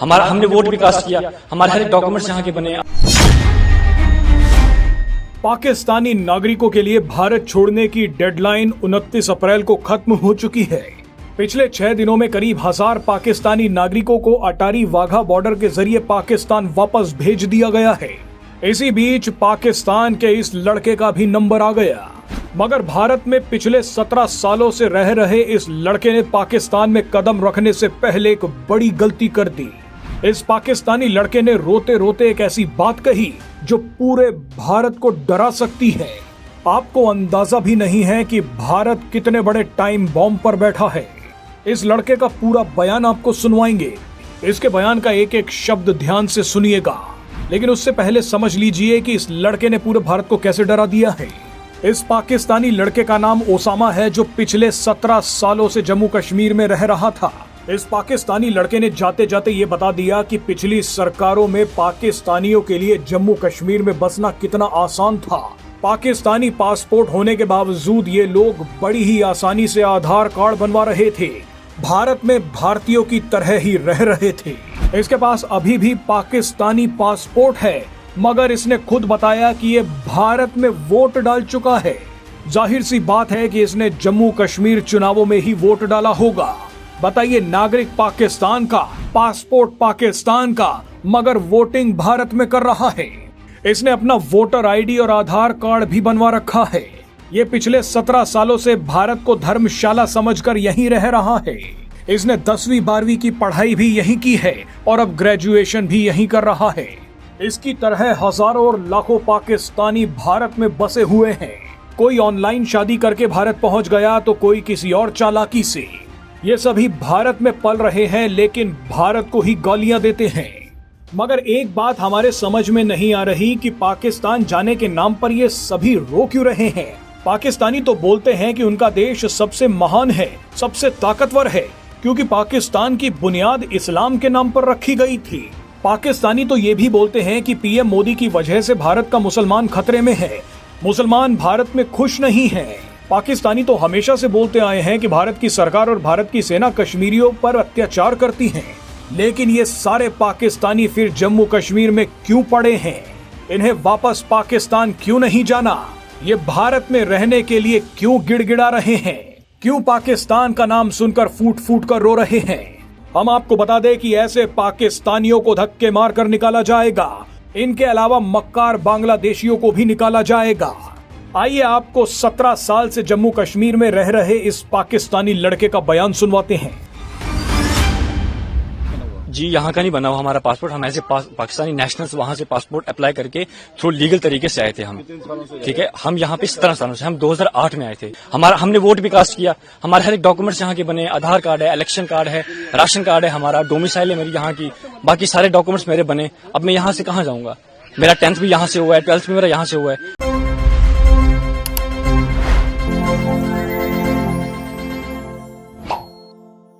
हमने वोट भी कास्ट किया, हमारे हर एक डॉक्यूमेंट्स यहाँ के बने। पाकिस्तानी नागरिकों के लिए भारत छोड़ने की डेडलाइन 29 अप्रैल को खत्म हो चुकी है। पिछले 6 दिनों में करीब 1000 पाकिस्तानी नागरिकों को अटारी वाघा बॉर्डर के जरिए पाकिस्तान वापस भेज दिया गया है। इसी बीच पाकिस्तान के इस लड़के का भी नंबर आ गया, मगर भारत में पिछले 17 सालों से रह रहे इस लड़के ने पाकिस्तान में कदम रखने से पहले एक बड़ी गलती कर दी। इस पाकिस्तानी लड़के ने रोते रोते एक ऐसी बात कही जो पूरे भारत को डरा सकती है। आपको अंदाजा भी नहीं है कि भारत कितने बड़े टाइम बॉम्ब पर बैठा है। इस लड़के का पूरा बयान आपको सुनवाएंगे। इसके बयान का एक एक शब्द ध्यान से सुनिएगा, लेकिन उससे पहले समझ लीजिए कि इस लड़के ने पूरे भारत को कैसे डरा दिया है। इस पाकिस्तानी लड़के का नाम ओसामा है, जो पिछले 17 सालों से जम्मू कश्मीर में रह रहा था। इस पाकिस्तानी लड़के ने जाते जाते ये बता दिया कि पिछली सरकारों में पाकिस्तानियों के लिए जम्मू कश्मीर में बसना कितना आसान था। पाकिस्तानी पासपोर्ट होने के बावजूद ये लोग बड़ी ही आसानी से आधार कार्ड बनवा रहे थे, भारत में भारतीयों की तरह ही रह रहे थे। इसके पास अभी भी पाकिस्तानी पासपोर्ट है, मगर इसने खुद बताया कि ये भारत में वोट डाल चुका है। जाहिर सी बात है कि इसने जम्मू कश्मीर चुनावों में ही वोट डाला होगा। बताइए, नागरिक पाकिस्तान का, पासपोर्ट पाकिस्तान का, मगर वोटिंग भारत में कर रहा है। इसने अपना वोटर आईडी और आधार कार्ड भी बनवा रखा है। ये पिछले 17 सालों से भारत को धर्मशाला समझकर यहीं रह रहा है। इसने 10वीं 12वीं की पढ़ाई भी यहीं की है और अब ग्रेजुएशन भी यहीं कर रहा है। इसकी तरह हजारों और लाखों पाकिस्तानी भारत में बसे हुए हैं। कोई ऑनलाइन शादी करके भारत पहुंच गया तो कोई किसी और चालाकी से। ये सभी भारत में पल रहे हैं, लेकिन भारत को ही गालियां देते हैं। मगर एक बात हमारे समझ में नहीं आ रही कि पाकिस्तान जाने के नाम पर ये सभी रो क्यों रहे हैं। पाकिस्तानी तो बोलते हैं कि उनका देश सबसे महान है, सबसे ताकतवर है, क्योंकि पाकिस्तान की बुनियाद इस्लाम के नाम पर रखी गई थी। पाकिस्तानी तो ये भी बोलते हैं कि पीएम मोदी की वजह से भारत का मुसलमान खतरे में है, मुसलमान भारत में खुश नहीं है। पाकिस्तानी तो हमेशा से बोलते आए हैं कि भारत की सरकार और भारत की सेना कश्मीरियों पर अत्याचार करती है, लेकिन ये सारे पाकिस्तानी फिर जम्मू कश्मीर में क्यों पड़े हैं? इन्हें वापस पाकिस्तान क्यों नहीं जाना? ये भारत में रहने के लिए क्यों गिड़गिड़ा रहे हैं? क्यों पाकिस्तान का नाम सुनकर फूट फूट कर रो रहे हैं? हम आपको बता दें कि ऐसे पाकिस्तानियों को धक्के मारकर निकाला जाएगा। इनके अलावा मक्कार बांग्लादेशियों को भी निकाला जाएगा। आइए आपको 17 साल से जम्मू कश्मीर में रह रहे इस पाकिस्तानी लड़के का बयान सुनवाते हैं। जी, यहाँ का नहीं बना हुआ हमारा पासपोर्ट। हम ऐसे पाकिस्तानी नेशनल्स वहाँ से पासपोर्ट अप्लाई करके थ्रू लीगल तरीके से आए थे हम। ठीक है, हम यहाँ पे 17 सालों से, हम 2008 में आए थे। हमने वोट भी कास्ट किया, हमारे हर एक डॉक्यूमेंट्स यहाँ के बने। आधार कार्ड है, इलेक्शन कार्ड है, राशन कार्ड है, हमारा डोमिसाइल है मेरी यहाँ की, बाकी सारे डॉक्यूमेंट्स मेरे बने। अब मैं यहाँ से कहाँ जाऊँगा? मेरा 10th भी यहाँ से हुआ है, 12th भी मेरा यहाँ से हुआ है।